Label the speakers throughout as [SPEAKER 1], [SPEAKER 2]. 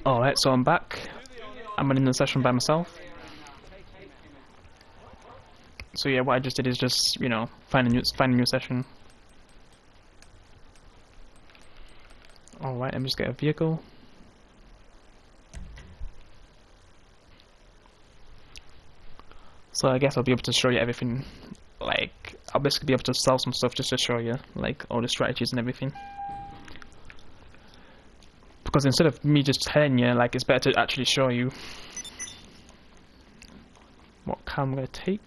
[SPEAKER 1] Alright, so I'm back. I'm running the session by myself. So yeah, what I just did is just, find a new session. Alright, let me just get a vehicle. So I guess I'll be able to show you everything. Like, I'll basically be able to sell some stuff just to show you, like, all the strategies and everything. Because instead of me just telling you, like, it's better to actually show you what car I'm going to take.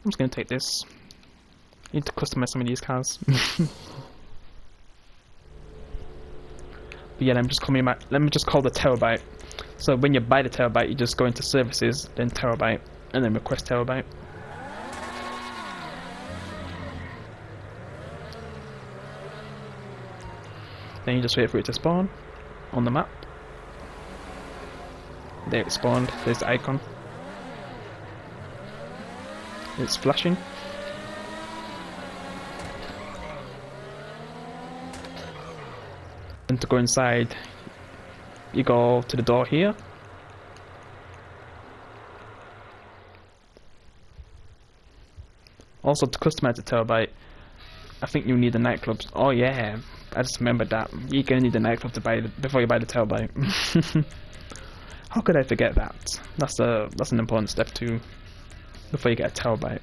[SPEAKER 1] I'm just going to take this. I need to customize some of these cars. But yeah, let me just call the terabyte. So when you buy the terabyte, you just go into services, then terabyte, and then request terabyte. Then you just wait for it to spawn on the map. There it spawned, there's the icon. It's flashing. And to go inside, you go to the door here. Also, to customize the terabyte, I think you need the nightclubs. Oh yeah, I just remembered that. You're gonna need the nightclub to buy before you buy the terabyte. How could I forget that? That's an important step too. Before you get a terabyte.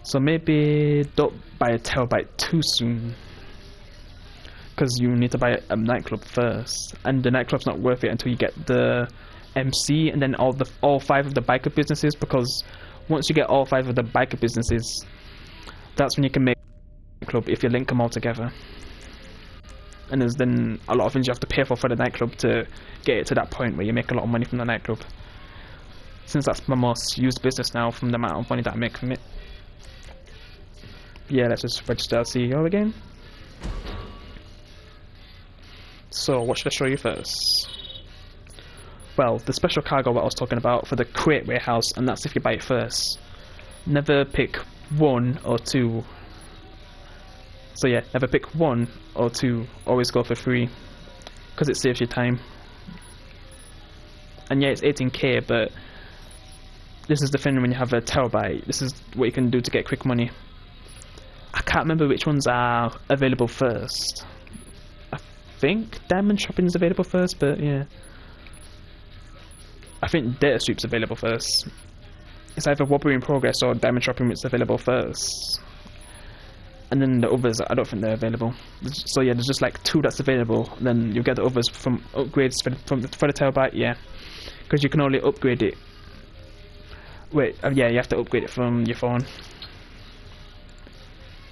[SPEAKER 1] So maybe don't buy a terabyte too soon, because you need to buy a nightclub first, and the nightclub's not worth it until you get the MC and then all 5 of the biker businesses. Because once you get all 5 of the biker businesses, that's when you can make a nightclub if you link them all together. And there's then a lot of things you have to pay for the nightclub to get it to that point where you make a lot of money from the nightclub. Since that's my most used business now from the amount of money that I make from it. Yeah, let's just register as CEO again. So what should I show you first? Well, the special cargo what I was talking about for the crate warehouse, and that's if you buy it first. Never pick 1 or 2. So yeah, never pick 1 or 2, always go for 3, because it saves you time. And yeah, it's 18k, but this is the thing when you have a terabyte, this is what you can do to get quick money. I can't remember which ones are available first. I think Diamond Shopping is available first, but yeah. I think Data Sweep's available first. It's either Robbery in Progress or Diamond Shopping which is available first. And then the others, I don't think they're available. So yeah, there's just like 2 that's available. Then you get the others from upgrades for the terabyte, yeah. Because you can only upgrade it. Wait, yeah, you have to upgrade it from your phone.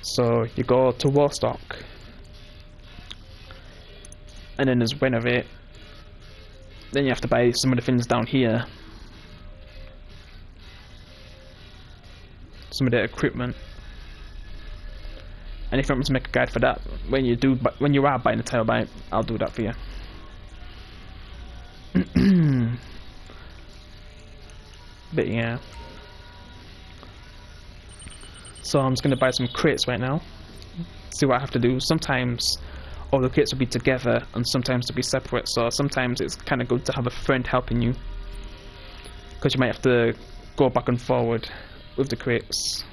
[SPEAKER 1] So you go to Warstock, and then there's Renovate. Then you have to buy some of the things down here, some of the equipment. And if you want me to make a guide for that, when you are buying a terabyte, I'll do that for you. But yeah. So I'm just going to buy some crates right now. See what I have to do. Sometimes all the crates will be together and sometimes they'll be separate. So sometimes it's kind of good to have a friend helping you, because you might have to go back and forward with the crates.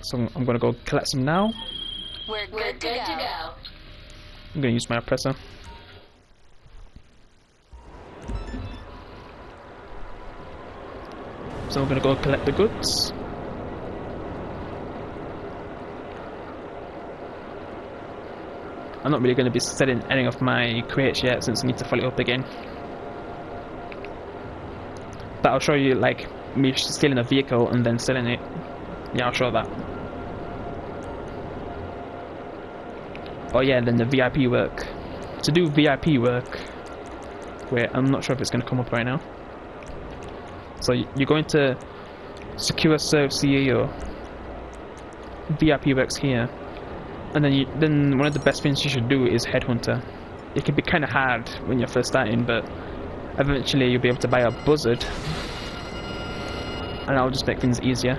[SPEAKER 1] So I'm going to go collect some now.
[SPEAKER 2] We're good to go.
[SPEAKER 1] I'm going to use my oppressor. So I'm going to go collect the goods. I'm not really going to be selling any of my crates yet, since I need to fill it up again. But I'll show you like me stealing a vehicle and then selling it. Yeah, I'll show that. Oh yeah, then the VIP work. To do VIP work, wait, I'm not sure if it's going to come up right now. So you're going to Secure Serve CEO. VIP works here. And then one of the best things you should do is Headhunter. It can be kind of hard when you're first starting, but eventually you'll be able to buy a buzzard, and that'll just make things easier.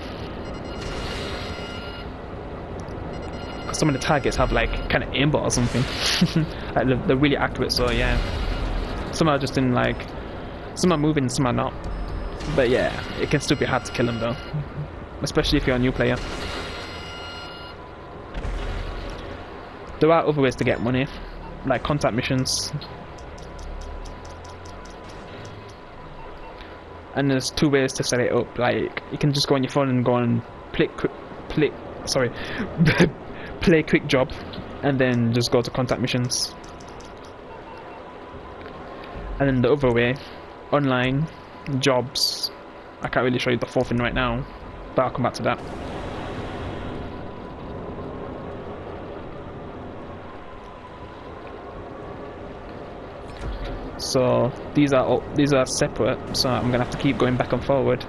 [SPEAKER 1] Because some of the targets have like kind of aimbot or something. Like they're really accurate, so yeah. Some are just in like, some are moving, some are not. But yeah, it can still be hard to kill them though. Especially if you're a new player. There are other ways to get money, like contact missions. And there's 2 ways to set it up. Like you can just go on your phone and go and play quick job, and then just go to contact missions. And then the other way, online jobs. I can't really show you the 4th thing right now, but I'll come back to that. So these are separate, so I'm gonna have to keep going back and forward.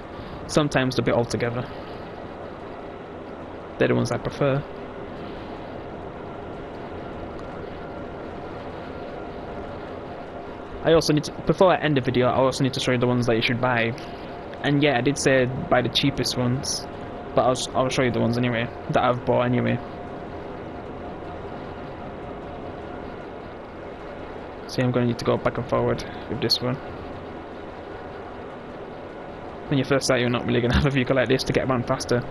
[SPEAKER 1] Sometimes they'll be all together. They're the ones I prefer. I also need to, before I end the video, I also need to show you the ones that you should buy. And yeah, I did say buy the cheapest ones, but I'll show you the ones anyway that I've bought anyway. See, I'm going to need to go back and forward with this one. When you first start, you're not really going to have a vehicle like this to get around faster.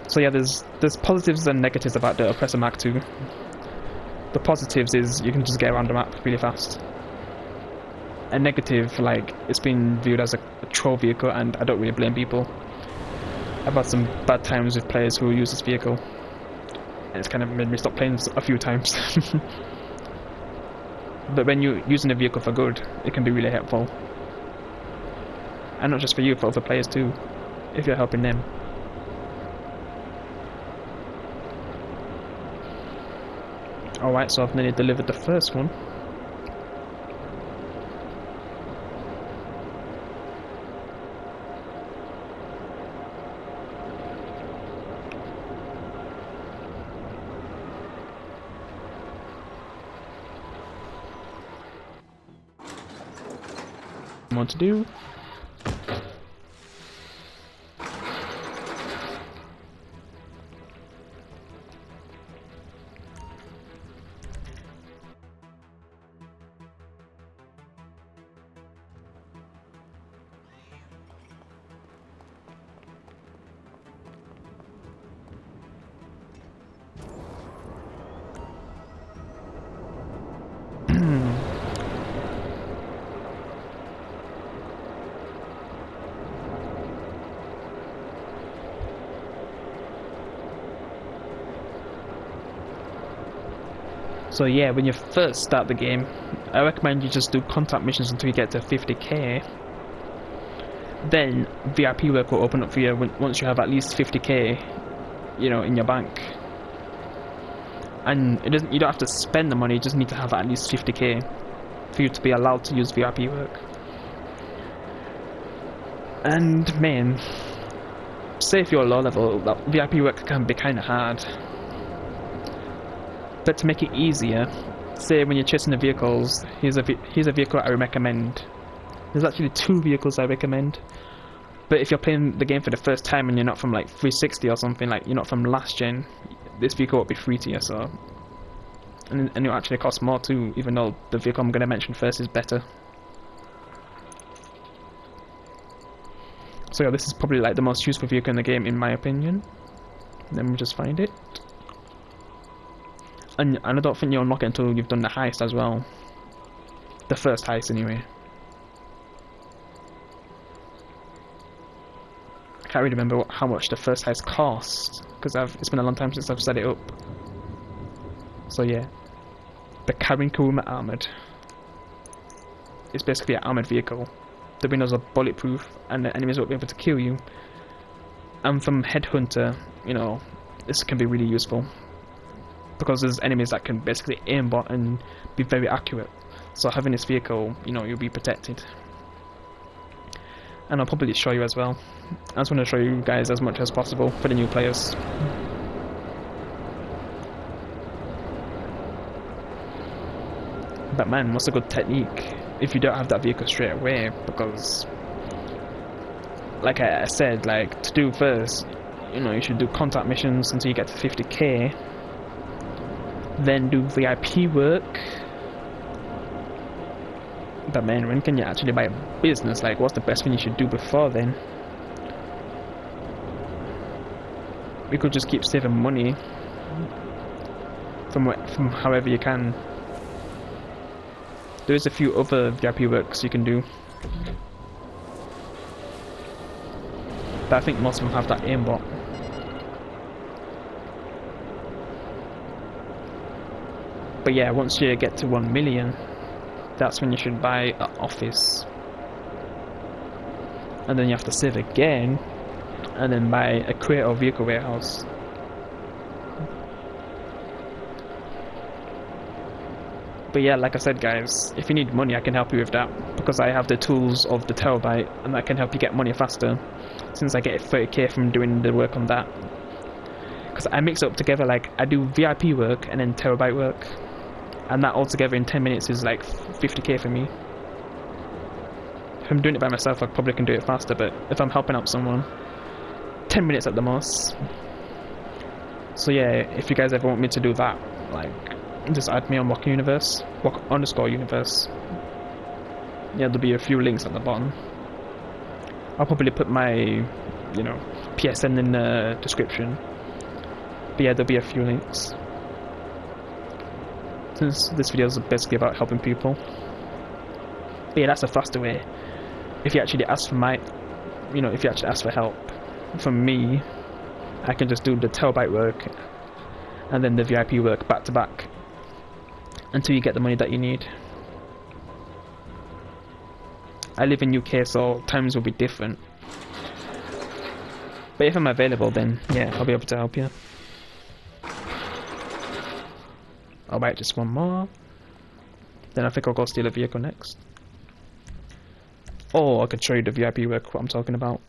[SPEAKER 1] So yeah, there's positives and negatives about the Oppressor Mark II. The positives is you can just get around the map really fast. A negative, like, it's been viewed as a troll vehicle, and I don't really blame people. I've had some bad times with players who use this vehicle, and it's kind of made me stop playing a few times. But when you're using a vehicle for good, it can be really helpful. And not just for you, for other players too, if you're helping them. Alright, so I've nearly delivered the first one. More to do. So yeah, when you first start the game, I recommend you just do contact missions until you get to 50k. Then VIP work will open up for you once you have at least 50k, you know, in your bank. And you don't have to spend the money, you just need to have at least 50k for you to be allowed to use VIP work. And man, say if you're low level, VIP work can be kind of hard. But to make it easier, say when you're chasing the vehicles, here's a vehicle I recommend. There's actually 2 vehicles I recommend. But if you're playing the game for the first time and you're not from like 360 or something, like you're not from last gen, this vehicle will be free to you, so. And it'll actually cost more too, even though the vehicle I'm going to mention first is better. So yeah, this is probably like the most useful vehicle in the game in my opinion. Let me just find it. And I don't think you'll unlock it until you've done the heist as well. The first heist anyway. I can't really remember how much the first heist cost, because it's been a long time since I've set it up. So yeah. The Cabin Kuruma Armoured. It's basically an armoured vehicle. The windows are bulletproof and the enemies won't be able to kill you. And from Headhunter, you know, this can be really useful. Because there's enemies that can basically aimbot and be very accurate. So having this vehicle, you know, you'll be protected. And I'll probably show you as well. I just want to show you guys as much as possible for the new players. But man, what's a good technique if you don't have that vehicle straight away? Because, like I said, like to do first, you know, you should do contact missions until you get to 50k. then do VIP work. But man, when can you actually buy a business? Like, what's the best thing you should do before then? We could just keep saving money from however you can. There's a few other VIP works you can do, but I think most of them have that aimbot. But yeah, once you get to 1 million, that's when you should buy an office, and then you have to save again, and then buy a crate or vehicle warehouse. But yeah, like I said guys, if you need money I can help you with that, because I have the tools of the terabyte, and that can help you get money faster, since I get 30k from doing the work on that. Because I mix it up together, like I do VIP work and then terabyte work, and that altogether in 10 minutes is like 50k for me. If I'm doing it by myself I probably can do it faster, but if I'm helping out someone, 10 minutes at the most. So yeah, if you guys ever want me to do that, like, just add me on walk_universe. Yeah, there'll be a few links at the bottom. I'll probably put my, you know, PSN in the description. But yeah, there'll be a few links, since this video is basically about helping people. But yeah, that's a faster way. If you actually ask for if you actually ask for help from me, I can just do the terabyte work and then the VIP work back to back until you get the money that you need. I live in UK, so times will be different. But if I'm available, then yeah, I'll be able to help you. Alright, just one more. Then I think I'll go steal a vehicle next. Or I could show you the VIP work, what I'm talking about,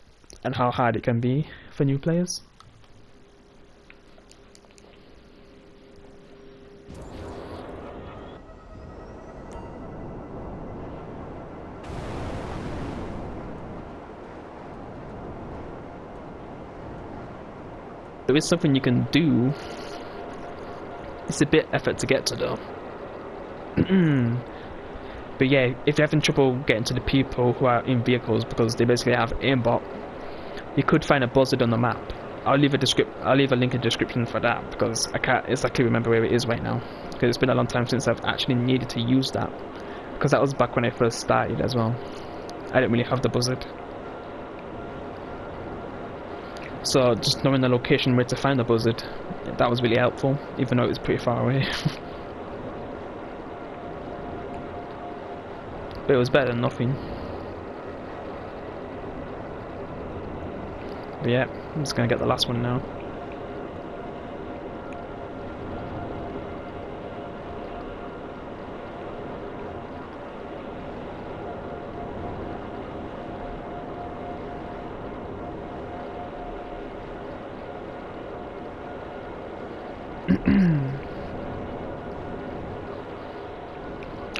[SPEAKER 1] and how hard it can be for new players. There is something you can do. It's a bit effort to get to though. But yeah, if you're having trouble getting to the people who are in vehicles because they basically have aimbot, you could find a buzzard on the map. I'll leave a link in the description for that, because I can't exactly remember where it is right now, because it's been a long time since I've actually needed to use that, because that was back when I first started as well. I didn't really have the buzzard. So just knowing the location where to find the buzzard, that was really helpful, even though it was pretty far away. But it was better than nothing. But yeah, I'm just gonna get the last one now.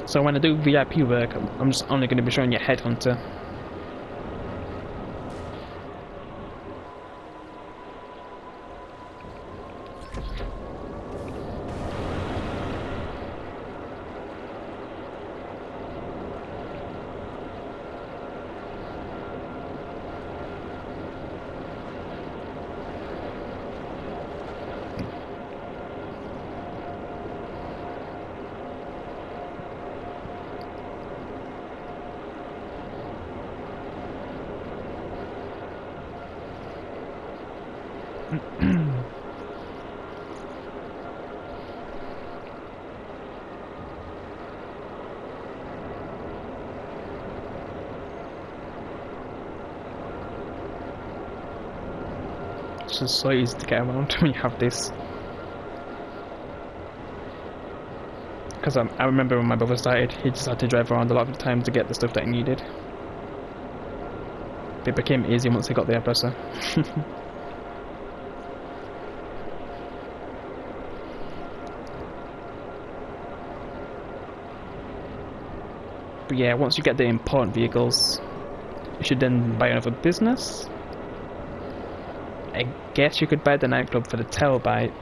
[SPEAKER 1] So when I do VIP work, I'm just only going to be showing you HEADHUNTer. It's just so easy to get around when you have this. Because I remember when my brother started, he just had to drive around a lot of the time to get the stuff that he needed. But it became easy once he got the air presser. But yeah, once you get the important vehicles, you should then buy another business. I guess you could buy the nightclub for the terabyte,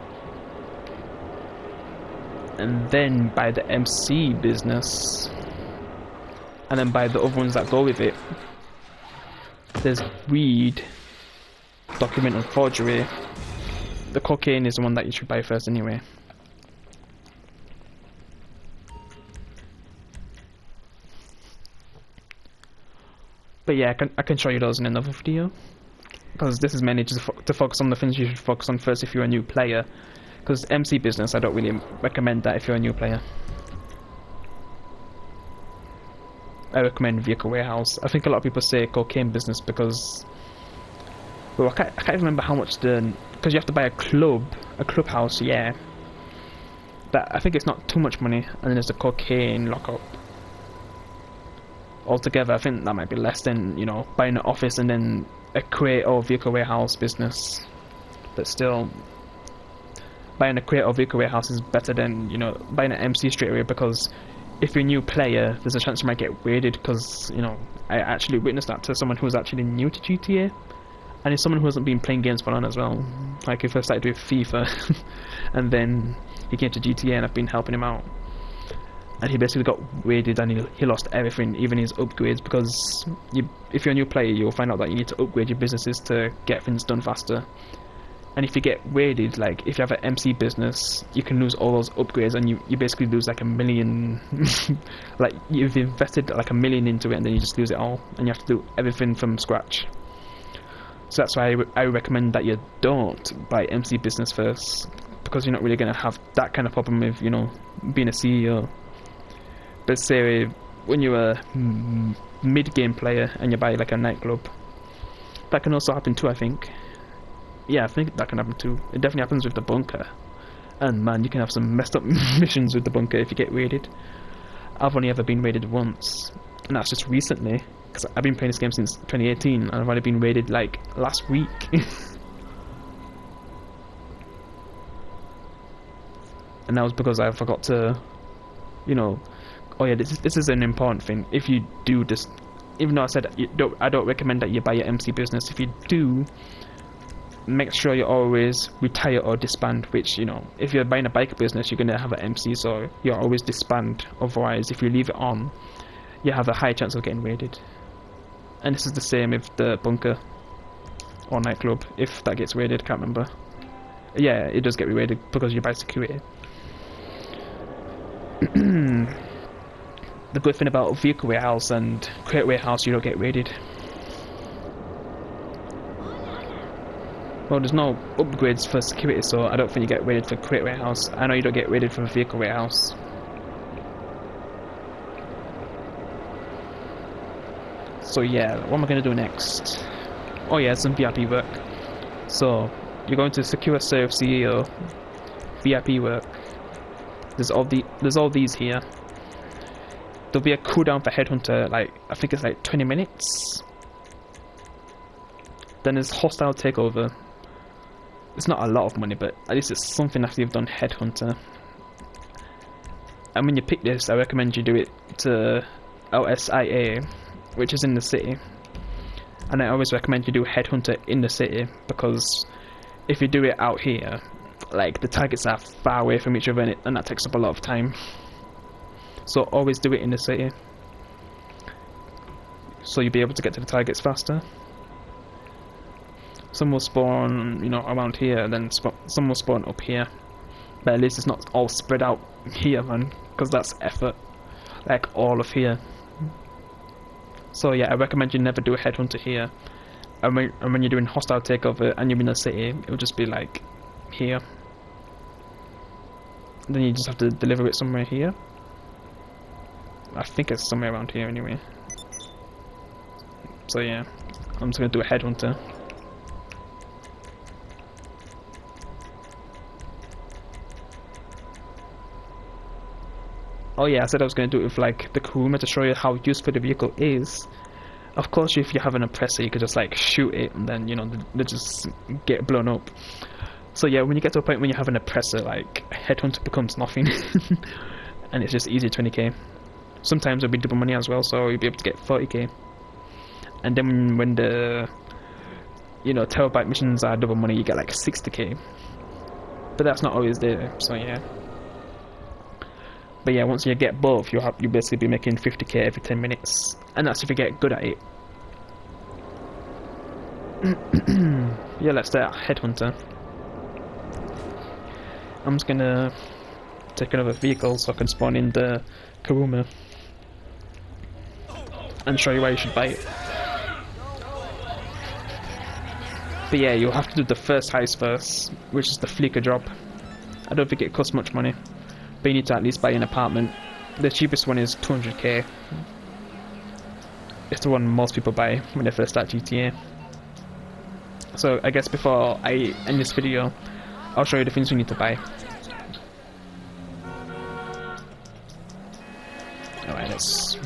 [SPEAKER 1] and then buy the MC business, and then buy the other ones that go with it. There's weed, document and forgery. The cocaine is the one that you should buy first anyway. But yeah, I can show you those in another video, because this is mainly just to focus on the things you should focus on first if you're a new player. Because MC business, I don't really recommend that if you're a new player. I recommend vehicle warehouse. I think a lot of people say cocaine business because, well, I can't even remember how much because you have to buy a clubhouse, yeah. But I think it's not too much money, and then there's the cocaine lockup. Altogether, I think that might be less than, you know, buying an office and then a crate or vehicle warehouse business. But still, buying a crate or vehicle warehouse is better than, you know, buying an MC straight away, because if you're a new player, there's a chance you might get raided, because, you know, I actually witnessed that to someone who was actually new to GTA, and it's someone who hasn't been playing games for long as well. Like, he first started with FIFA, and then he came to GTA, and I've been helping him out. And he basically got raided, and he lost everything, even his upgrades, because if you're a new player, you'll find out that you need to upgrade your businesses to get things done faster. And if you get raided, like if you have an MC business, you can lose all those upgrades, and you basically lose like $1 million. Like, you've invested like $1 million into it, and then you just lose it all, and you have to do everything from scratch. So that's why I recommend that you don't buy MC business first, because you're not really going to have that kind of problem with, you know, being a CEO. But say when you're a mid-game player and you buy like a nightclub, that can also happen too, I think. Yeah, I think that can happen too. It definitely happens with the bunker. And man, you can have some messed up missions with the bunker if you get raided. I've only ever been raided once, and that's just recently, because I've been playing this game since 2018, and I've only been raided like last week. And that was because I forgot to, you know, oh yeah, this is an important thing. If you do this, even though I said I don't recommend that you buy your MC business, if you do, make sure you always retire or disband, which, you know, if you're buying a bike business, you're going to have an MC, so you always disband. Otherwise, if you leave it on, you have a high chance of getting raided. And this is the same with the bunker or nightclub. If that gets raided, can't remember. Yeah, it does get raided because you buy security. The good thing about vehicle warehouse and crate warehouse, you don't get raided. Well, there's no upgrades for security, so I don't think you get raided for crate warehouse. I know you don't get raided for vehicle warehouse. So yeah, what am I going to do next? Oh yeah, some VIP work. So, you're going to secure serve CEO, VIP work. There's all these here. There'll be a cooldown for Headhunter, like, I think it's like 20 minutes. Then there's hostile takeover. It's not a lot of money, but at least it's something after you've done Headhunter. And when you pick this, I recommend you do it to LSIA, which is in the city. And I always recommend you do Headhunter in the city, because if you do it out here, like, the targets are far away from each other, and that takes up a lot of time. So always do it in the city, so you'll be able to get to the targets faster. Some will spawn, you know, around here, and then some will spawn up here. But at least it's not all spread out here, man, because that's effort, like all of here. So yeah, I recommend you never do a Headhunter here. And when you're doing hostile takeover and you're in the city, it'll just be like here. Then you just have to deliver it somewhere here. I think it's somewhere around here anyway. So yeah, I'm just gonna do a Headhunter. Oh yeah, I said I was gonna do it with like the Kuruma to show you how useful the vehicle is. Of course, if you have an oppressor, you could just like shoot it, and then, you know, they just get blown up. So yeah, when you get to a point when you have an oppressor, like, Headhunter becomes nothing. And it's just easy 20k. Sometimes it'll be double money as well, so you'll be able to get 40k. And then when the, you know, terabyte missions are double money, you get like 60k. But that's not always there, so yeah. But yeah, once you get both, you basically be making 50k every 10 minutes, and that's if you get good at it. Yeah, let's start Headhunter. I'm just gonna take another vehicle so I can spawn in the Kuruma and show you why you should buy it. But yeah, you'll have to do the first heist first, which is the Fleeker job. I don't think it costs much money, but you need to at least buy an apartment. The cheapest one is 200k. It's the one most people buy when they first start GTA. So I guess before I end this video, I'll show you the things we need to buy. Alright, let's...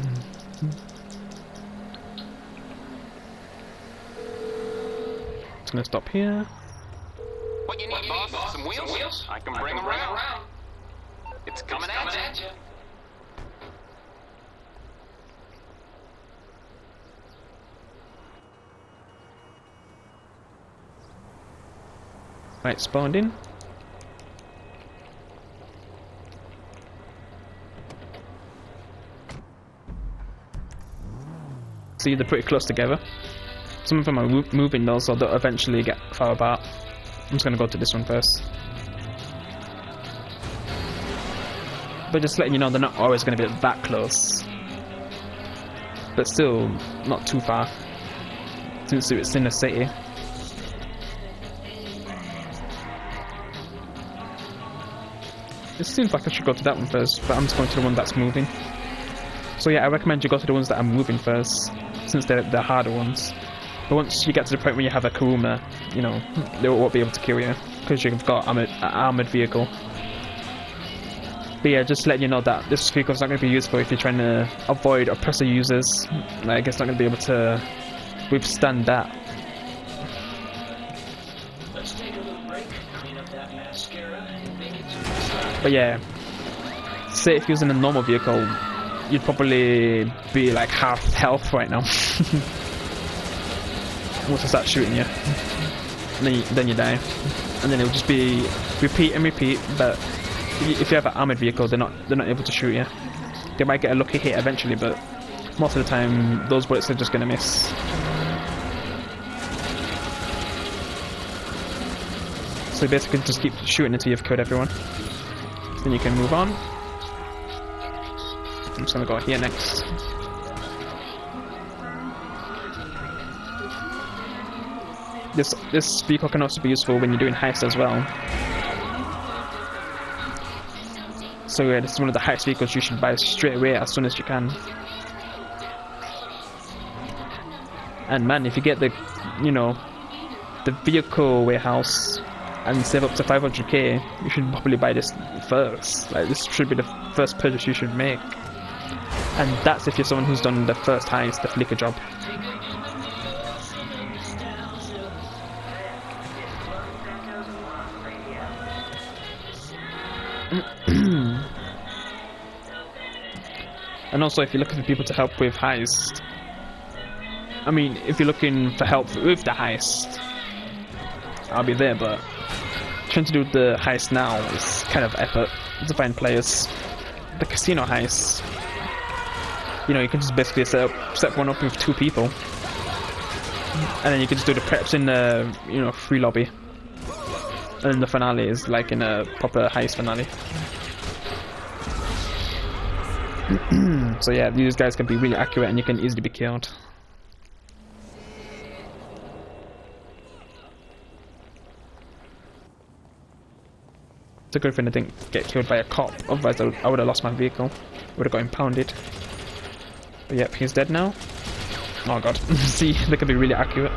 [SPEAKER 1] It's gonna stop here.
[SPEAKER 3] What you need, boss? Some wheels? I can bring them around. It's coming at you.
[SPEAKER 1] Right, spawned in. See, they're pretty close together. Some of them are moving though, so they'll eventually get far apart. I'm just gonna go to this one first. But just letting you know, they're not always gonna be that close. But still, not too far. Since it's in a city. It seems like I should go to that one first, but I'm just going to the one that's moving. So yeah, I recommend you go to the ones that are moving first, since they're the harder ones. But once you get to the point where you have a Kuruma, you know, they won't be able to kill you, because you've got an armoured vehicle. But yeah, just letting you know that this vehicle's not going to be useful if you're trying to avoid oppressor users. Like, it's not going to be able to withstand that. But yeah, say if you're using a normal vehicle, you'd probably be like half health right now. Once I start shooting you, and then you die, and then it'll just be repeat and repeat. But if you have an armored vehicle, they're not able to shoot you. They might get a lucky hit eventually, but most of the time those bullets are just gonna miss. So basically, just keep shooting until you've killed everyone. Then you can move on. I'm just gonna go here next. This vehicle can also be useful when you're doing heists as well. So yeah, this is one of the heist vehicles you should buy straight away as soon as you can. And man, if you get the, you know, the vehicle warehouse and save up to 500k, you should probably buy this first. Like, this should be the first purchase you should make. And that's if you're someone who's done the first heist, the Flicker job. And also, if you're looking for people to help with heist, I mean, if you're looking for help with the heist, I'll be there, but trying to do the heist now is kind of effort to find players. The casino heist, you know, you can just basically set one up with 2 people, and then you can just do the preps in the, you know, free lobby, and then the finale is like in a proper heist finale. So yeah, these guys can be really accurate and you can easily be killed. It's a good thing I didn't get killed by a cop, otherwise I would have lost my vehicle. Would have got impounded. But yep, he's dead now. Oh god. See, they can be really accurate.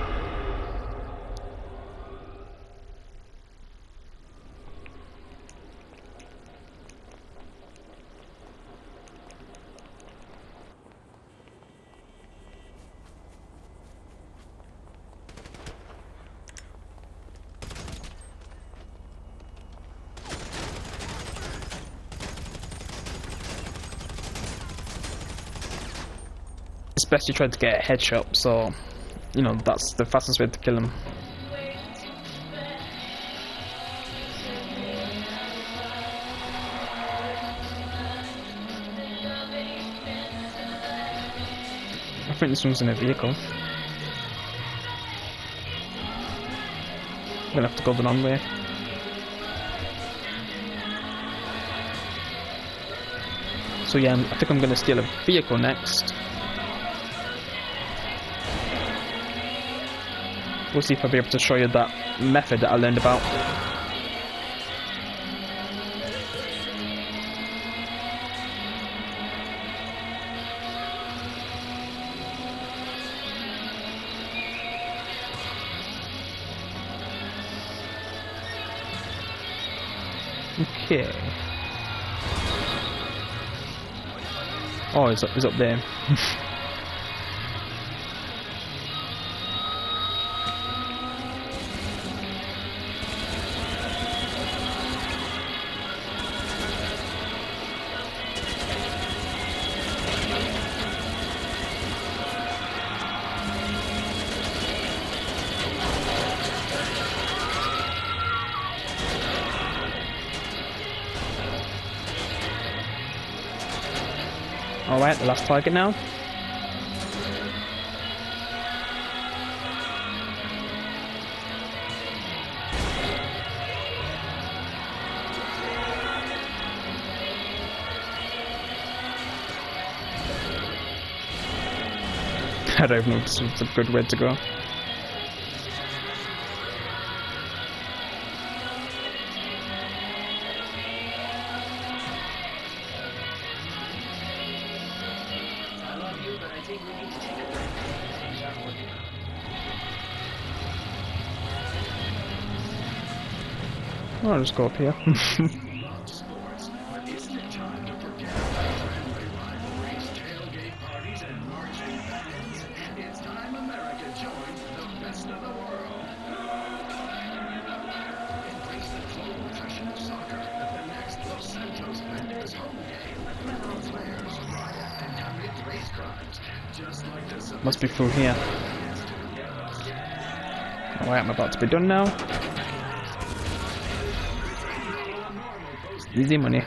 [SPEAKER 1] It's best you try to get a headshot, so you know that's the fastest way to kill him. think this one's in a vehicle. I'm gonna have to go the long way. So yeah, I think I'm gonna steal a vehicle next. We'll see if I'll be able to show you that method that I learned about. Okay. Oh, it's up there. Alright, the last target now. I don't know if this is a good way to go. I'll just go up here. Must be through here. Alright, I'm about to be done now. Easy money.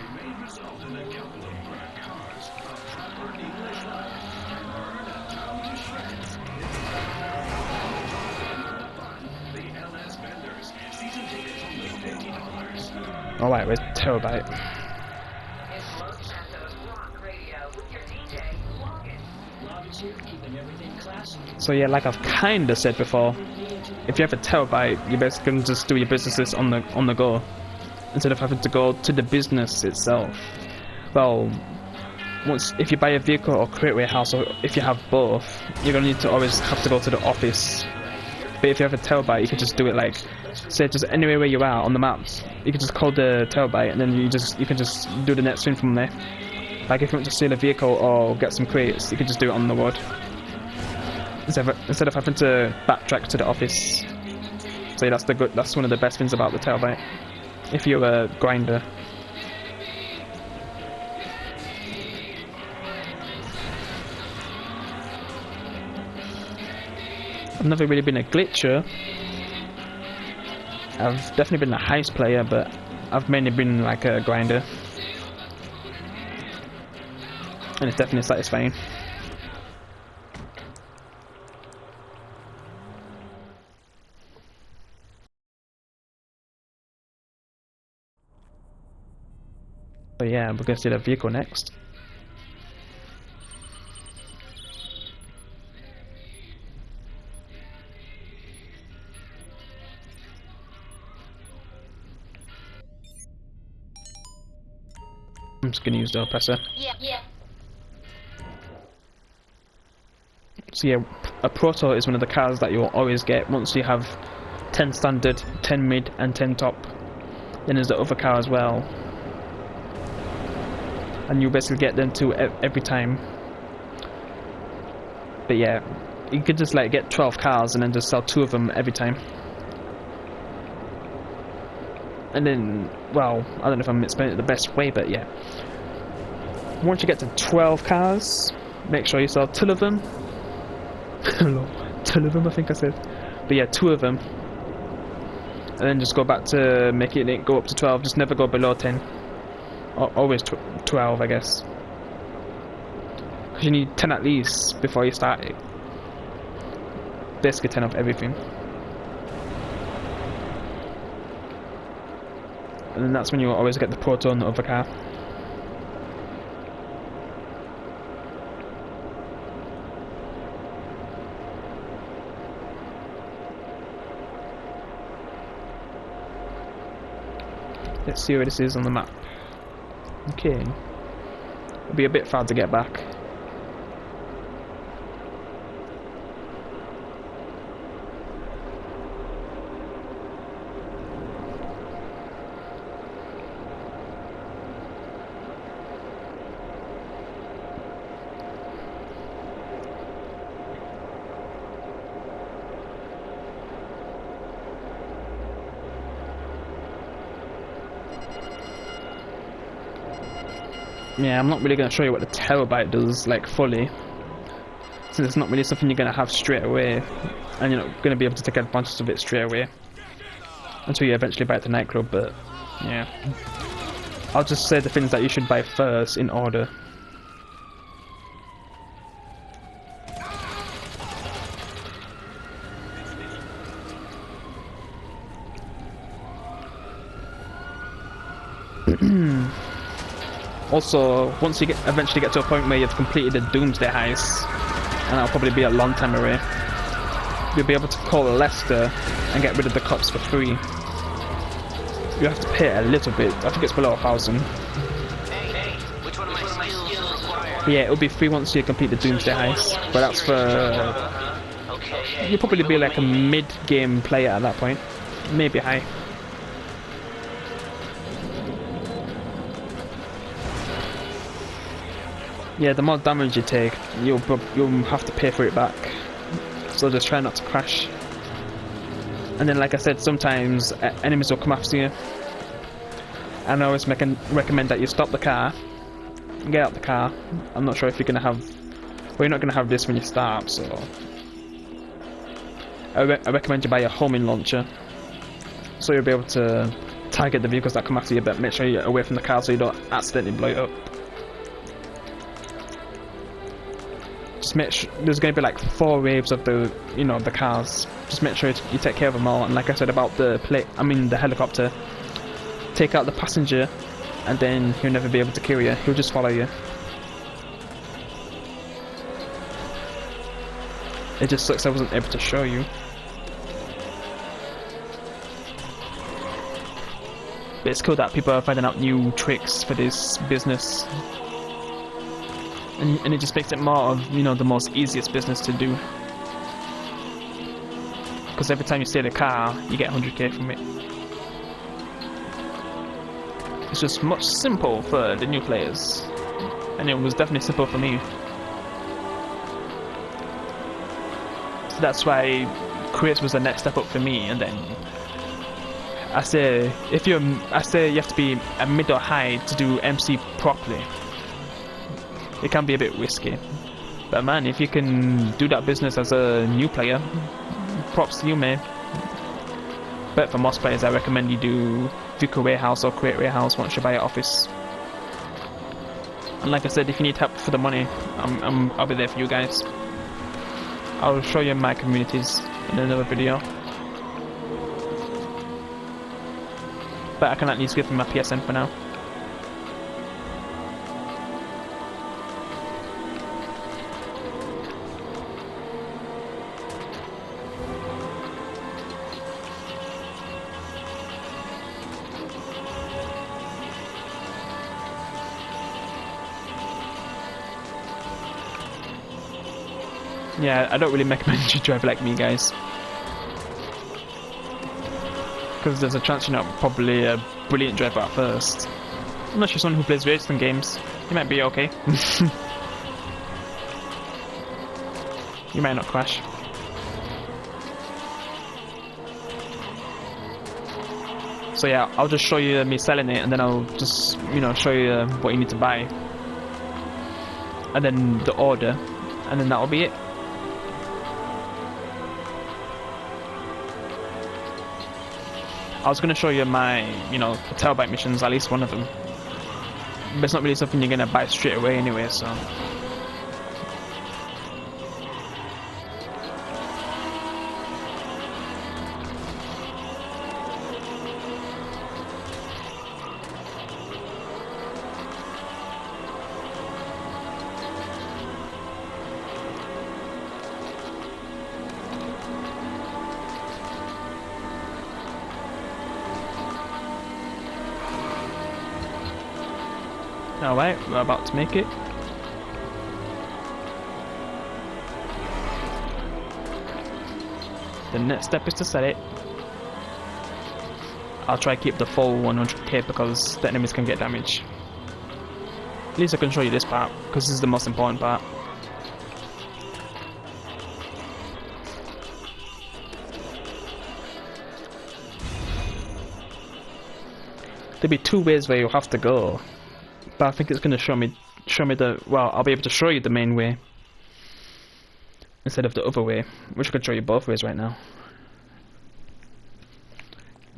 [SPEAKER 1] Alright, where's Terabyte? So yeah, like I've kinda said before, if you have a Terabyte, you basically can just do your businesses on the go, instead of having to go to the business itself. Well, if you buy a vehicle or create warehouse, or if you have both, you're gonna need to always have to go to the office. But if you have a Terabyte, you can just do it like, say, just anywhere where you are on the maps. You can just call the Terabyte, and then you can just do the next thing from there. Like if you want to steal a vehicle or get some crates, you can just do it on the road, instead of having to backtrack to the office. So yeah, that's one of the best things about the Terabyte, if you're a grinder. I've never really been a glitcher. I've definitely been a heist player, but I've mainly been like a grinder. And it's definitely satisfying. But yeah, we're going to see the vehicle next. I'm just going to use the oppressor.
[SPEAKER 2] Yeah.
[SPEAKER 1] So yeah, a Proto is one of the cars that you'll always get once you have 10 standard, 10 mid and 10 top. Then there's the other car as well. And you basically get them two every time. But yeah, you could just like get 12 cars and then just sell 2 of them every time. And then, well, I don't know if I'm explaining it the best way, but yeah. Once you get to 12 cars, make sure you sell 2 of them. 2 of them, I think I said. But yeah, 2 of them. And then just go back to making it go up to 12. Just never go below 10. Always 12, I guess. Because you need 10 at least before you start it. Basically 10 of everything. And then that's when you always get the proton of the car. Let's see where this is on the map. Okay. It'll be a bit far to get back. Yeah, I'm not really going to show you what the terabyte does, like, fully, since it's not really something you're going to have straight away, and you're not going to be able to take advantage of it straight away until you eventually buy it at the nightclub. But yeah, I'll just say the things that you should buy first in order. Also, once you eventually get to a point where you've completed the Doomsday heist, and that'll probably be a long time away, you'll be able to call Lester and get rid of the cops for free. You have to pay a little bit. I think it's below 1,000.
[SPEAKER 3] Hey, which one of my skills require?
[SPEAKER 1] Yeah, it'll be free once you complete the Doomsday heist, but that's for...
[SPEAKER 3] Okay.
[SPEAKER 1] You'll probably be like a mid-game player at that point. Maybe high. Yeah, the more damage you take, you'll have to pay for it back. So just try not to crash. And then, like I said, sometimes enemies will come after you. And I always recommend that you stop the car, get out the car. I'm not sure if you're gonna have, well, you're not gonna have this when you start, so I recommend you buy a homing launcher, so you'll be able to target the vehicles that come after you, but make sure you're away from the car so you don't accidentally blow it up. Just make sure, there's going to be like 4 waves of the, the cars. Just make sure you take care of them all. And like I said about the helicopter, take out the passenger, and then he'll never be able to kill you. He'll just follow you. It just sucks I wasn't able to show you. But it's cool that people are finding out new tricks for this business. And it just makes it more of, the most easiest business to do. Because every time you steal a car, you get 100k from it. It's just much simple for the new players. And it was definitely simple for me. So that's why Crates was the next step up for me. And then I say you have to be a mid or high to do MC properly. It can be a bit risky, but man, if you can do that business as a new player, props to you, man. But for most players, I recommend you do Vehicle Warehouse or Crate Warehouse once you buy an office. And like I said, if you need help for the money, I'll be there for you guys. I'll show you my communities in another video. But I can at least give them my PSN for now. Yeah, I don't really recommend you drive like me, guys. Because there's a chance you're not probably a brilliant driver at first. Unless you're someone who plays racing games, you might be okay. You might not crash. So yeah, I'll just show you me selling it, and then I'll just, show you what you need to buy. And then the order, and then that'll be it. I was going to show you my, terabyte missions, at least one of them. But it's not really something you're going to buy straight away anyway, so... Alright, we're about to make it. The next step is to set it. I'll try to keep the full 100k because the enemies can get damage. At least I can show you this part because this is the most important part. There'll be two ways where you'll have to go, but I think it's going to show me the, well, I'll be able to show you the main way instead of the other way, which I could show you both ways right now.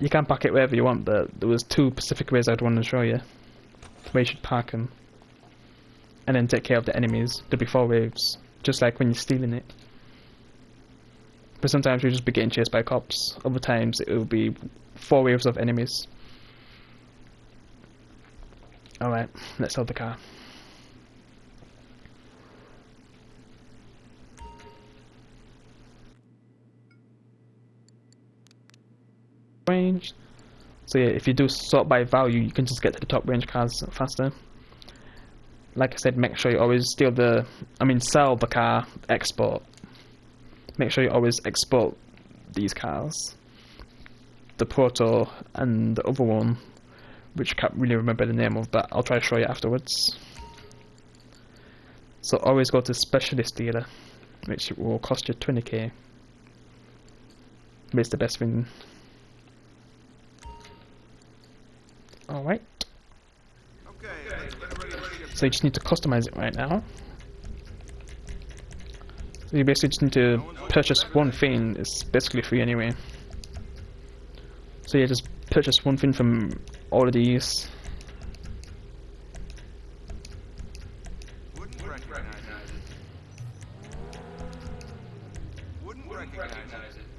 [SPEAKER 1] You can park it wherever you want, but there was two specific ways I'd want to show you where you should park them, and then take care of the enemies. There'll be 4 waves, just like when you're stealing it. But sometimes you'll just be getting chased by cops. Other times it will be 4 waves of enemies. Alright, let's sell the car. Range. So yeah, if you do sort by value, you can just get to the top range cars faster. Like I said, make sure you always sell the car, export. Make sure you always export these cars. The Proto and the other one, which I can't really remember the name of, but I'll try to show you afterwards. So always go to Specialist Dealer, which will cost you 20k. But it's the best thing. Alright. So you just need to customize it right now. So you basically just need to purchase one thing. It's basically free anyway. So yeah, just purchase one thing from all of these.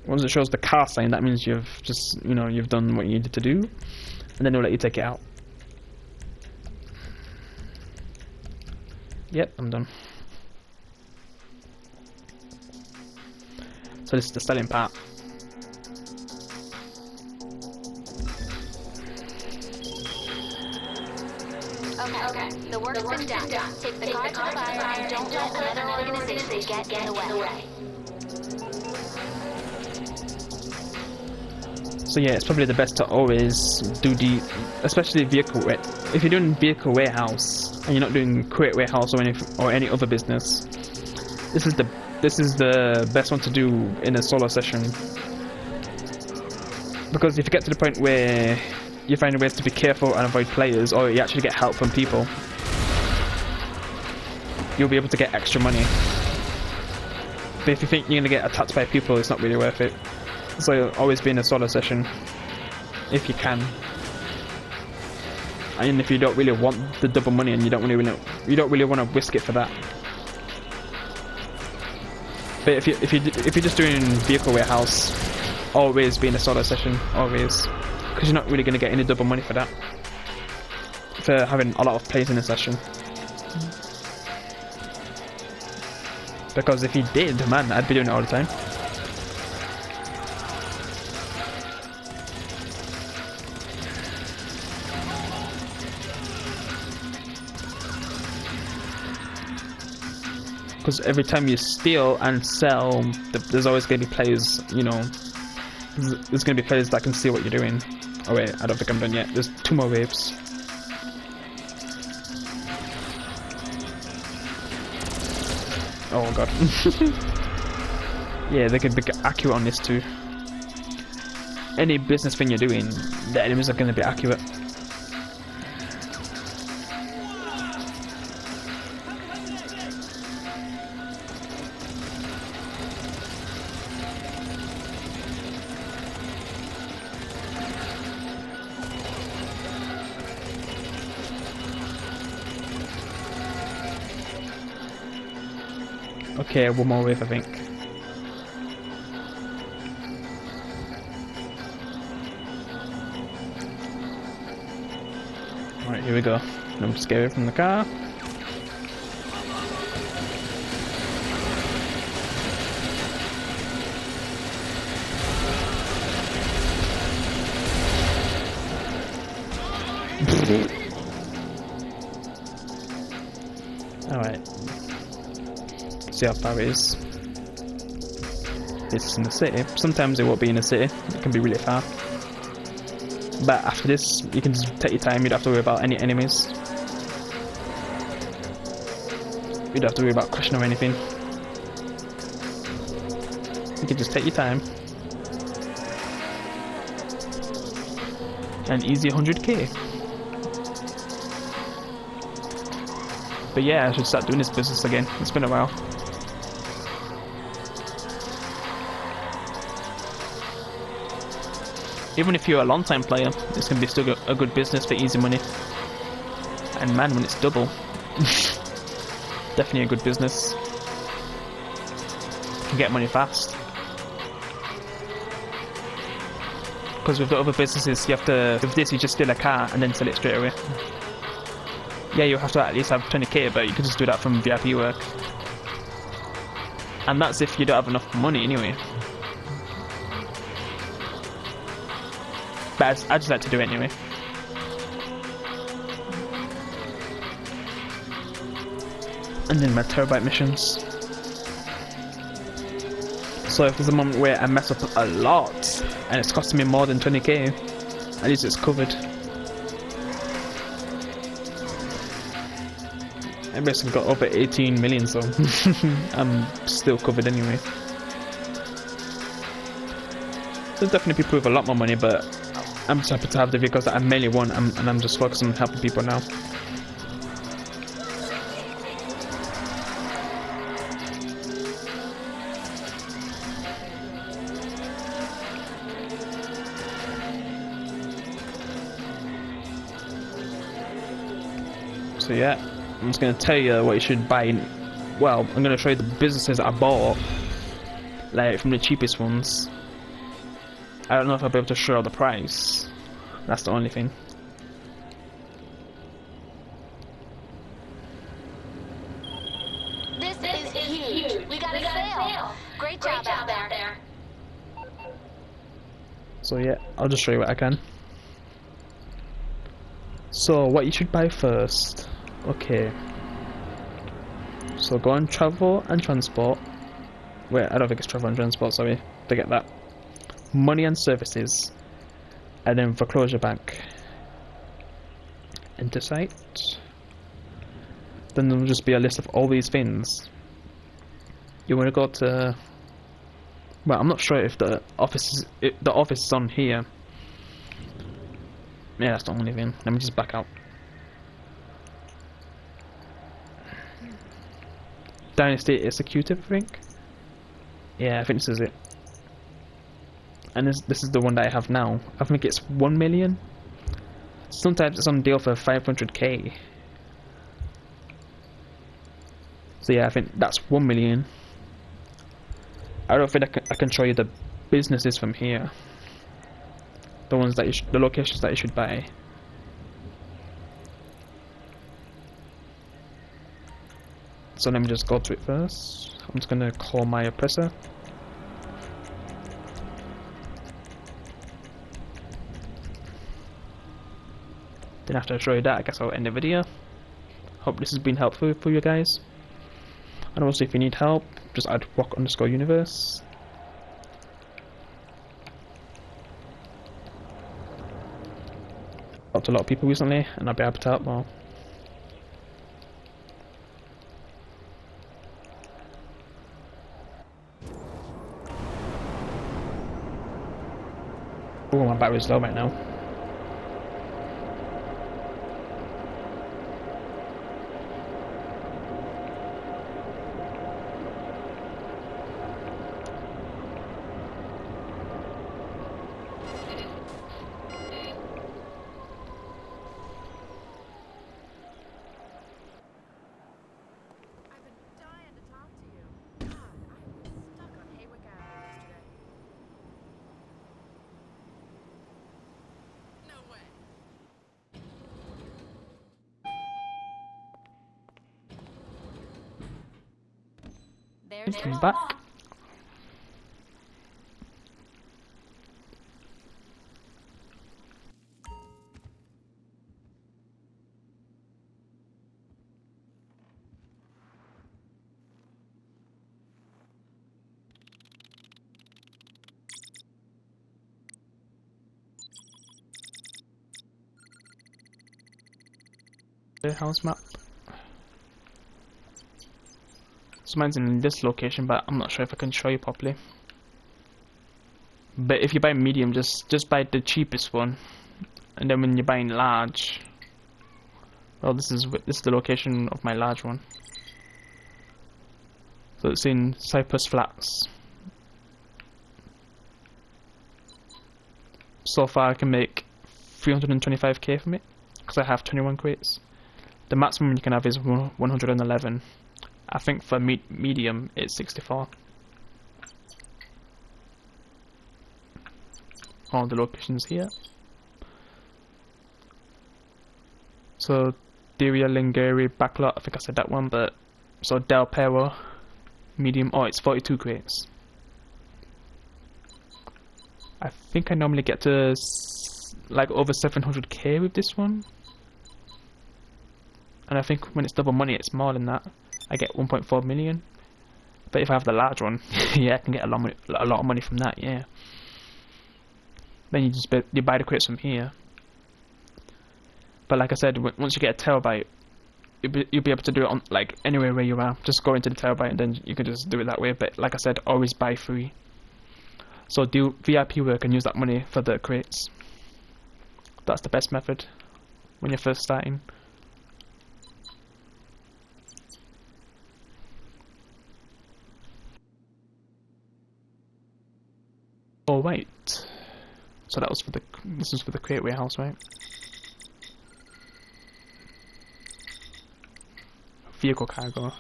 [SPEAKER 1] Once it shows the car sign, that means you've just, you've done what you needed to do, and then it'll let you take it out. Yep, I'm done. So this is the selling part.
[SPEAKER 2] Okay. The work's been done. Take the car to the buyer and don't let another organization get in the way.
[SPEAKER 1] So yeah, it's probably the best to always do especially vehicle. If you're doing vehicle warehouse and you're not doing crate warehouse or any other business, this is the best one to do in a solo session. Because if you get to the point where you find ways to be careful and avoid players, or you actually get help from people, you'll be able to get extra money. But if you think you're gonna get attacked by people, it's not really worth it. So always be in a solo session if you can. And if you don't really want the double money and you don't really want to risk it for that. But if you're just doing vehicle warehouse, always be in a solo session, always, because you're not really going to get any double money for that, for having a lot of players in a session. Because if you did, man, I'd be doing it all the time. Because every time you steal and sell, there's always going to be players, there's going to be players that can see what you're doing. Oh wait, I don't think I'm done yet. There's 2 more waves. Oh god. Yeah, they can be accurate on this too. Any business thing you're doing, the enemies are going to be accurate. Okay, one more wave, I think. Alright, here we go. I'm just getting away from the car. Alright. See how far it is. This is in the city. Sometimes it won't be in the city. It can be really far. But after this, you can just take your time. You don't have to worry about any enemies. You don't have to worry about crashing or anything. You can just take your time. An easy 100k. But yeah, I should start doing this business again. It's been a while. Even if you're a long time player, it's going to be still a good business for easy money. And man, when it's double, definitely a good business. You can get money fast. Because with the other businesses, you have to, with this you just steal a car and then sell it straight away. Yeah, you have to at least have 20k, but you can just do that from VIP work. And that's if you don't have enough money anyway. But I just like to do it anyway. And then my terabyte missions. So if there's a moment where I mess up a lot and it's costing me more than 20k, at least it's covered. I basically got over 18 million, so I'm still covered anyway. There'll definitely be people with a lot more money, but I'm just happy to have the vehicles that I mainly want, and I'm just focusing on helping people now. So yeah, I'm just going to tell you what you should buy. Well, I'm going to show you the businesses I bought, like from the cheapest ones. I don't know if I'll be able to show the price. That's the only thing.
[SPEAKER 2] This is huge. We got a sale. Great job out there.
[SPEAKER 1] So yeah, I'll just show you what I can. So what you should buy first. Okay. So go on travel and transport. Wait, I don't think it's travel and transport, sorry. Forget that. Money and services. And then foreclosure bank. Enter site. Then there'll just be a list of all these things. You want to go to... Well, I'm not sure if the office is on here. Yeah, that's the only thing. Let me just back out. Dynasty Executive, I think. Yeah, I think this is it. And this is the one that I have now. I think it's 1 million. Sometimes it's on deal for 500k. So yeah, I think that's 1 million. I don't think I can show you the businesses from here. The ones that the locations that you should buy. So let me just go to it first. I'm just gonna call my oppressor. Then after I show you that, I guess I'll end the video. Hope this has been helpful for you guys. And also if you need help, just add rock_universe. Helped a lot of people recently, and I'll be able to help more. Oh, my battery's low right now. I'm back. warehouse map. So mine's in this location, but I'm not sure if I can show you properly. But if you buy medium, just buy the cheapest one, and then when you're buying large, well, this is the location of my large one. So it's in Cypress Flats. So far, I can make 325k from it because I have 21 crates. The maximum you can have is 111. I think for medium, it's 64. All the locations here. So Diria, Lingeri, Backlot, I think I said that one, but so Del Perro, medium, oh it's 42 crates. I think I normally get to like over 700k with this one. And I think when it's double money it's more than that. I get 1.4 million. But if I have the large one, yeah, I can get a lot of money from that, yeah. Then you buy the crates from here. But like I said, once you get a terabyte, you'll be able to do it on like anywhere where you are. Just go into the terabyte and then you can just do it that way. But like I said, always buy free. So do VIP work and use that money for the crates. That's the best method when you're first starting. Oh wait. So that was for this was for the crate warehouse, right? Vehicle cargo.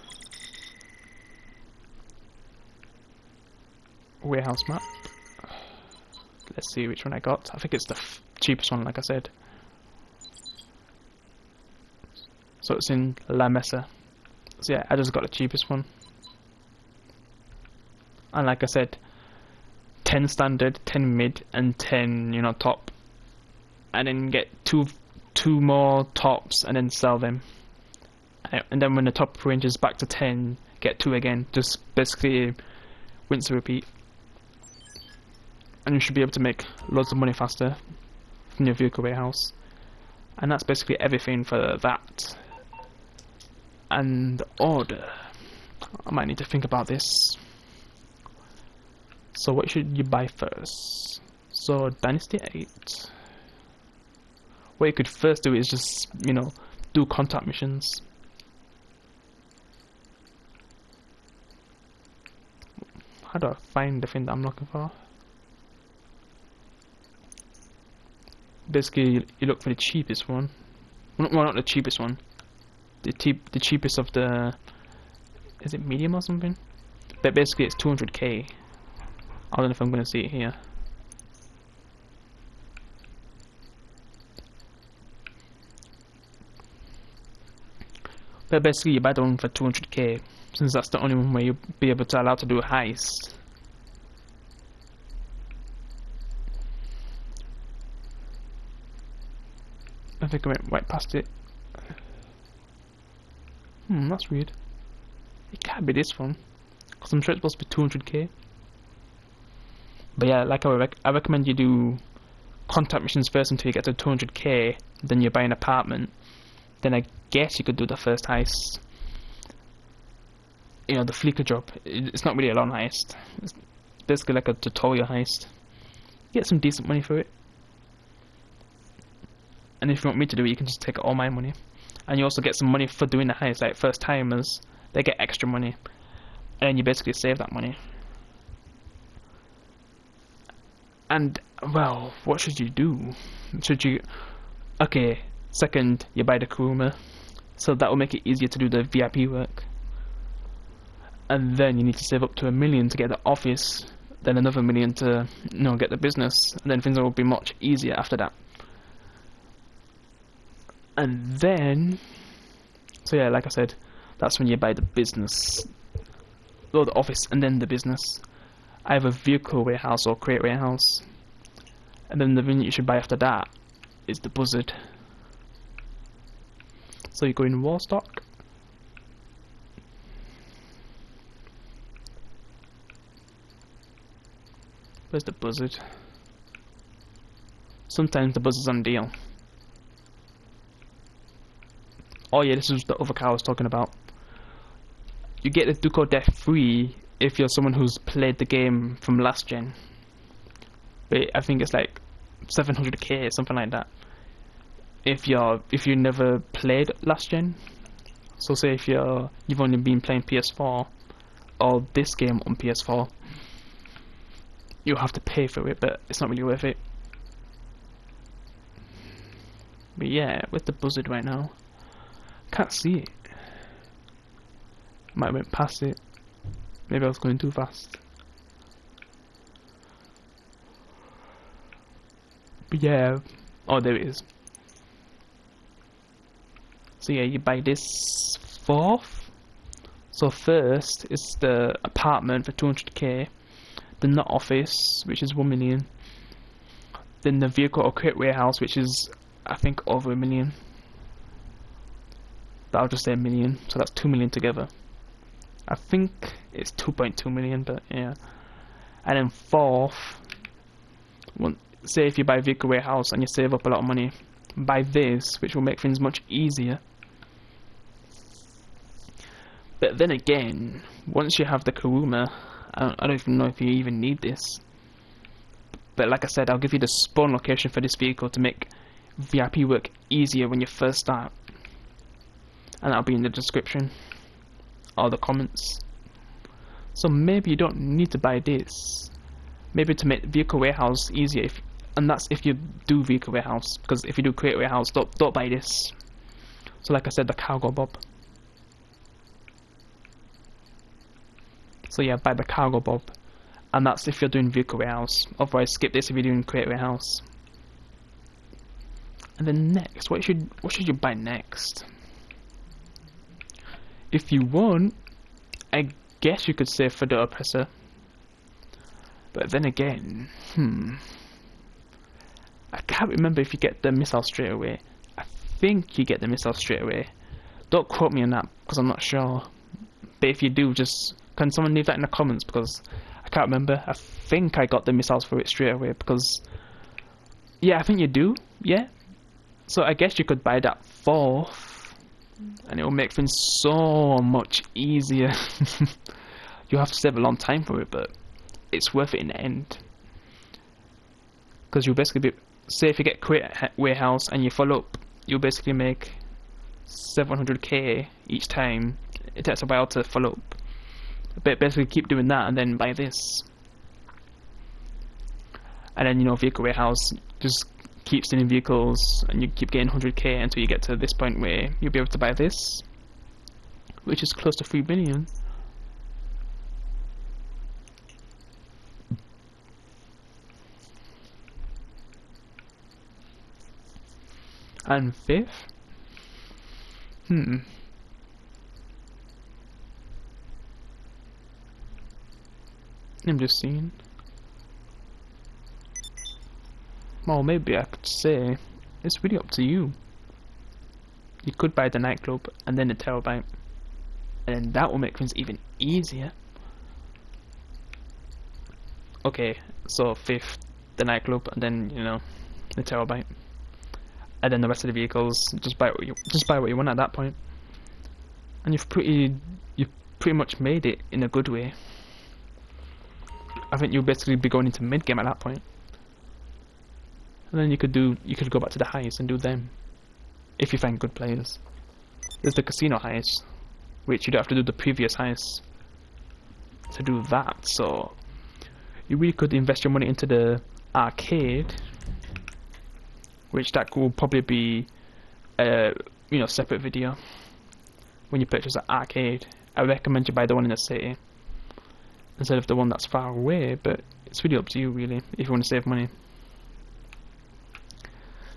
[SPEAKER 1] Warehouse map. Let's see which one I got. I think it's the cheapest one, like I said. So it's in La Mesa. So yeah, I just got the cheapest one. And like I said, 10 standard, 10 mid, and 10, top. And then get two more tops and then sell them. And then when the top range is back to 10, get 2 again. Just basically rinse and repeat. And you should be able to make loads of money faster from your vehicle warehouse. And that's basically everything for that. And order. I might need to think about this. So what should you buy first? So Dynasty 8. What you could first do is just, do contact missions. How do I find the thing that I'm looking for? Basically, you look for the cheapest one. Well, not the cheapest one. The cheapest of the... Is it medium or something? But basically it's 200k. I don't know if I'm going to see it here. But basically you buy the one for 200k, since that's the only one where you'll be able to allow to do a heist. I think I went right past it. That's weird. It can't be this one, because I'm sure it's supposed to be 200k. But yeah, like I recommend you do contact missions first until you get to 200k, then you buy an apartment. Then I guess you could do the first heist. The Fleeker job. It's not really a long heist. It's basically like a tutorial heist. You get some decent money for it. And if you want me to do it, you can just take all my money. And you also get some money for doing the heist, like first timers. They get extra money. And then you basically save that money. And, well, what should you do? Okay, second, you buy the Kuruma. So that will make it easier to do the VIP work. And then you need to save up to $1 million to get the office. Then another $1 million to, get the business. And then things will be much easier after that. And then... So yeah, like I said, that's when you buy the business. Or the office and then the business. Either vehicle warehouse or crate warehouse. And then the thing you should buy after that is the buzzard. So you go in war stock. Where's the buzzard? Sometimes the buzzard's on deal. Oh yeah, this is the other car I was talking about. You get the Duco Death free if you're someone who's played the game from last gen. But I think it's like 700k, something like that. If you never played last gen. So say if you've only been playing PS4 or this game on PS4, you'll have to pay for it, but it's not really worth it. But yeah, with the buzzard right now, can't see it. Might have went past it. Maybe I was going too fast. But yeah, oh there it is. So yeah, you buy this fourth. So first is the apartment for 200k, then the office, which is 1 million, then the vehicle or crate warehouse, which is I think over 1 million. But I'll just say 1 million, so that's 2 million together. I think it's 2.2 million, but yeah. And then fourth, say if you buy vehicle warehouse and you save up a lot of money, buy this, which will make things much easier. But then again, once you have the Kuruma, I don't even know if you even need this. But like I said, I'll give you the spawn location for this vehicle to make VIP work easier when you first start. And that'll be in the description or the comments. So maybe you don't need to buy this. Maybe to make vehicle warehouse easier, and that's if you do vehicle warehouse. Because if you do crate warehouse, don't buy this. So like I said, the cargo bob. So yeah, buy the cargo bob, and that's if you're doing vehicle warehouse. Otherwise, skip this if you're doing crate warehouse. And then next, what should you buy next? If you want, I guess you could say for the oppressor. But then again, I can't remember if you get the missile straight away. I think you get the missile straight away. Don't quote me on that because I'm not sure. But if you do, just can someone leave that in the comments, because I can't remember. I think I got the missiles for it straight away because yeah, I think you do. Yeah. So I guess you could buy that fourth, and it will make things so much easier. You have to save a long time for it, but it's worth it in the end. Because you'll basically be, say if you get crate warehouse and you follow up, you'll basically make 700k each time. It takes a while to follow up. But basically keep doing that and then buy this. And then, you know, vehicle warehouse, just keep stealing vehicles and you keep getting 100k until you get to this point where you'll be able to buy this, which is close to 3 billion. And fifth, I'm just seeing. Well, maybe I could say it's really up to you. You could buy the nightclub and then the terabyte, and then that will make things even easier. Okay, so fifth, the nightclub, and then, you know, the terabyte, and then the rest of the vehicles. Just buy what you want at that point, and you've pretty much made it in a good way. I think you'll basically be going into mid game at that point. And then you could go back to the highest and do them, if you find good players. There's the casino highest, which you don't have to do the previous highest to do that. So you really could invest your money into the arcade, which that will probably be a separate video when you purchase an arcade. I recommend you buy the one in the city instead of the one that's far away, but it's really up to you really if you want to save money.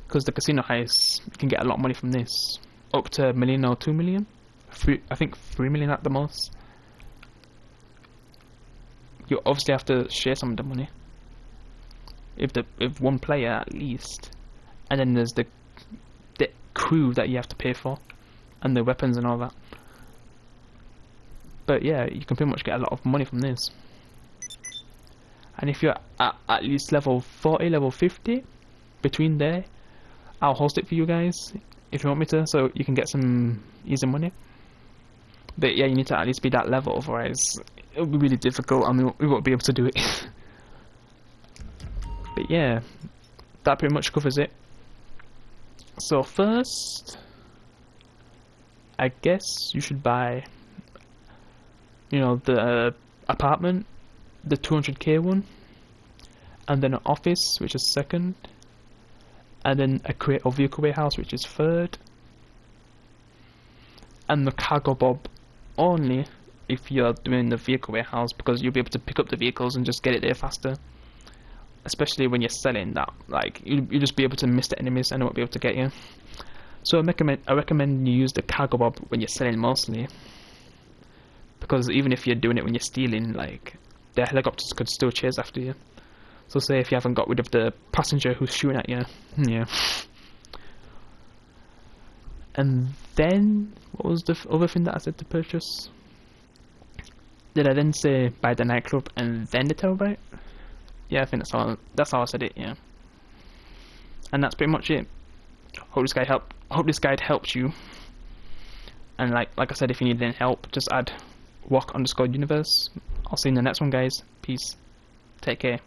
[SPEAKER 1] Because the casino heist, you can get a lot of money from this, up to 1 million or 2 million. I think 3 million at the most. You obviously have to share some of the money, if one player at least, and then there's the crew that you have to pay for, and the weapons and all that. But yeah, you can pretty much get a lot of money from this. And if you're at least level 40, level 50, between there, I'll host it for you guys. if you want me to, so you can get some easy money. But yeah, you need to at least be that level, otherwise it'll be really difficult and we won't be able to do it. But yeah, that pretty much covers it. So first, I guess you should buy, you know, the apartment, the 200k one, and then an office, which is second, and then a crate or vehicle warehouse, which is third, and the cargo bob only if you're doing the vehicle warehouse, because you'll be able to pick up the vehicles and just get it there faster. Especially when you're selling that, like you'll just be able to miss the enemies and they won't be able to get you. So I recommend you use the cargo bob when you're selling mostly, because even if you're doing it when you're stealing, like the helicopters could still chase after you. So say if you haven't got rid of the passenger who's shooting at you, yeah. And then, what was the other thing that I said to purchase? Did I then say buy the nightclub and then the Terabyte? Yeah, I think that's how I said it, yeah. And that's pretty much it. Hope this guide helped you. And like I said, if you need any help, just add walk_universe. I'll see you in the next one, guys. Peace. Take care.